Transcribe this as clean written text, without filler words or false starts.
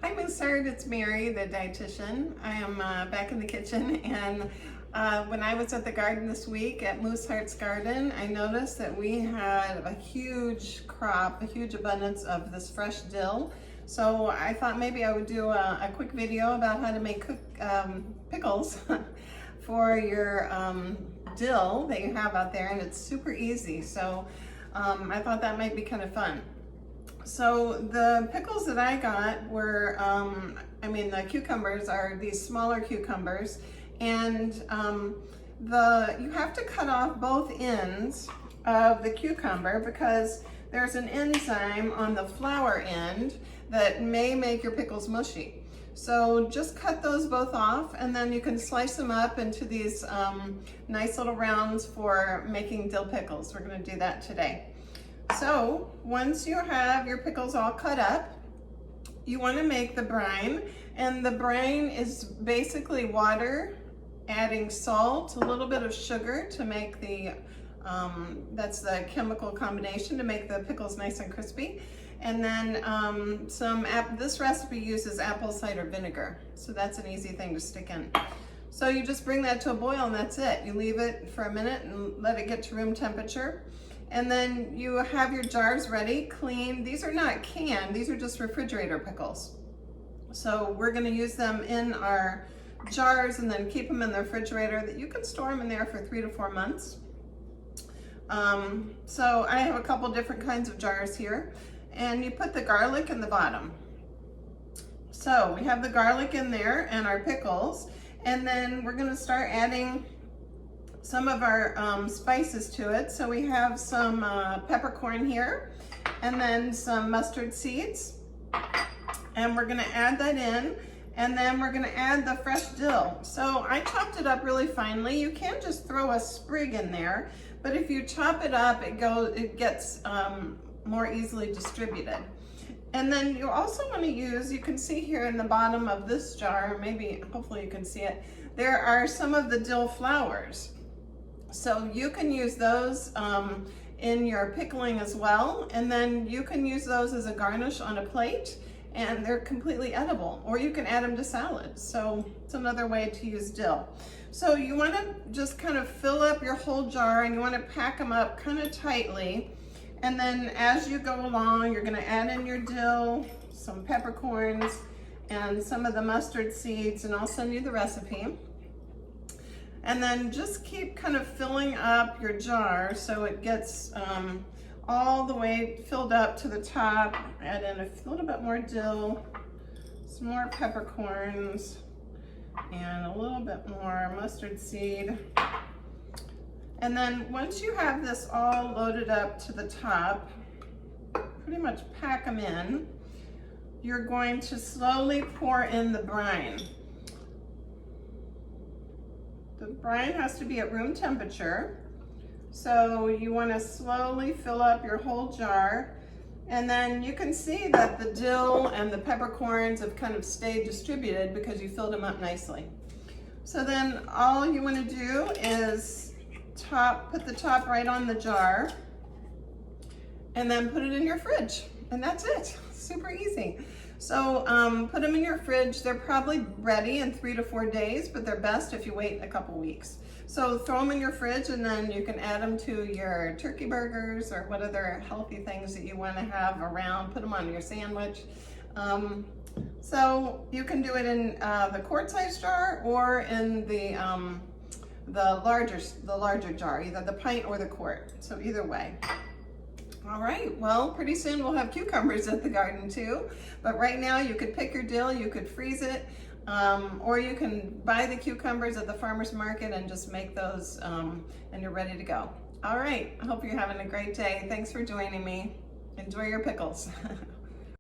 Hi, Miss Hurd. It's Mary, the dietitian. I am back in the kitchen, and when I was at the garden this week at Moose Heart's Garden, I noticed that we had a huge crop, a huge abundance of this fresh dill. So I thought maybe I would do a quick video about how to make pickles for your dill that you have out there, and it's super easy. So I thought that might be kind of fun. So the pickles that I got were, the cucumbers are these smaller cucumbers, and you have to cut off both ends of the cucumber because there's an enzyme on the flower end that may make your pickles mushy. So just cut those both off, and then you can slice them up into these nice little rounds for making dill pickles. We're going to do that today. So once you have your pickles all cut up, you want to make the brine, and the brine is basically water, adding salt, a little bit of sugar to make that's the chemical combination to make the pickles nice and crispy. And then this recipe uses apple cider vinegar, so that's an easy thing to stick in. So you just bring that to a boil, and that's it. You leave it for a minute and let it get to room temperature. And then you have your jars ready, clean. These are not canned, these are just refrigerator pickles. So we're gonna use them in our jars and then keep them in the refrigerator. That you can store them in there for 3 to 4 months. So I have a couple different kinds of jars here, and you put the garlic in the bottom. So we have the garlic in there and our pickles, and then we're gonna start adding some of our spices to it. So we have some peppercorn here, and then some mustard seeds, and we're gonna add that in, and then we're gonna add the fresh dill. So I chopped it up really finely. You can just throw a sprig in there, but if you chop it up, it gets more easily distributed. And then you also want to use, you can see here in the bottom of this jar, hopefully you can see it, there are some of the dill flowers. So you can use those in your pickling as well, and then you can use those as a garnish on a plate, and they're completely edible, or you can add them to salads. So it's another way to use dill. So you want to just kind of fill up your whole jar, and you want to pack them up kind of tightly, and then as you go along, you're going to add in your dill, some peppercorns, and some of the mustard seeds, and I'll send you the recipe. And then just keep kind of filling up your jar so it gets all the way filled up to the top. Add in a little bit more dill, some more peppercorns, and a little bit more mustard seed. And then once you have this all loaded up to the top, pretty much pack them in, you're going to slowly pour in the brine. The brine has to be at room temperature, so you want to slowly fill up your whole jar, and then you can see that the dill and the peppercorns have kind of stayed distributed because you filled them up nicely. So then all you want to do is put the top right on the jar, and then put it in your fridge, and that's it. Super easy. So put them in your fridge. They're probably ready in 3 to 4 days, but they're best if you wait a couple weeks. So throw them in your fridge, and then you can add them to your turkey burgers or what other healthy things that you want to have around. Put them on your sandwich. So you can do it in the quart-sized jar or in the larger jar, either the pint or the quart. So either way. All right, well, pretty soon we'll have cucumbers at the garden too, but right now you could pick your dill, you could freeze it, or you can buy the cucumbers at the farmer's market and just make those and you're ready to go. All right, I hope you're having a great day. Thanks for joining me. Enjoy your pickles.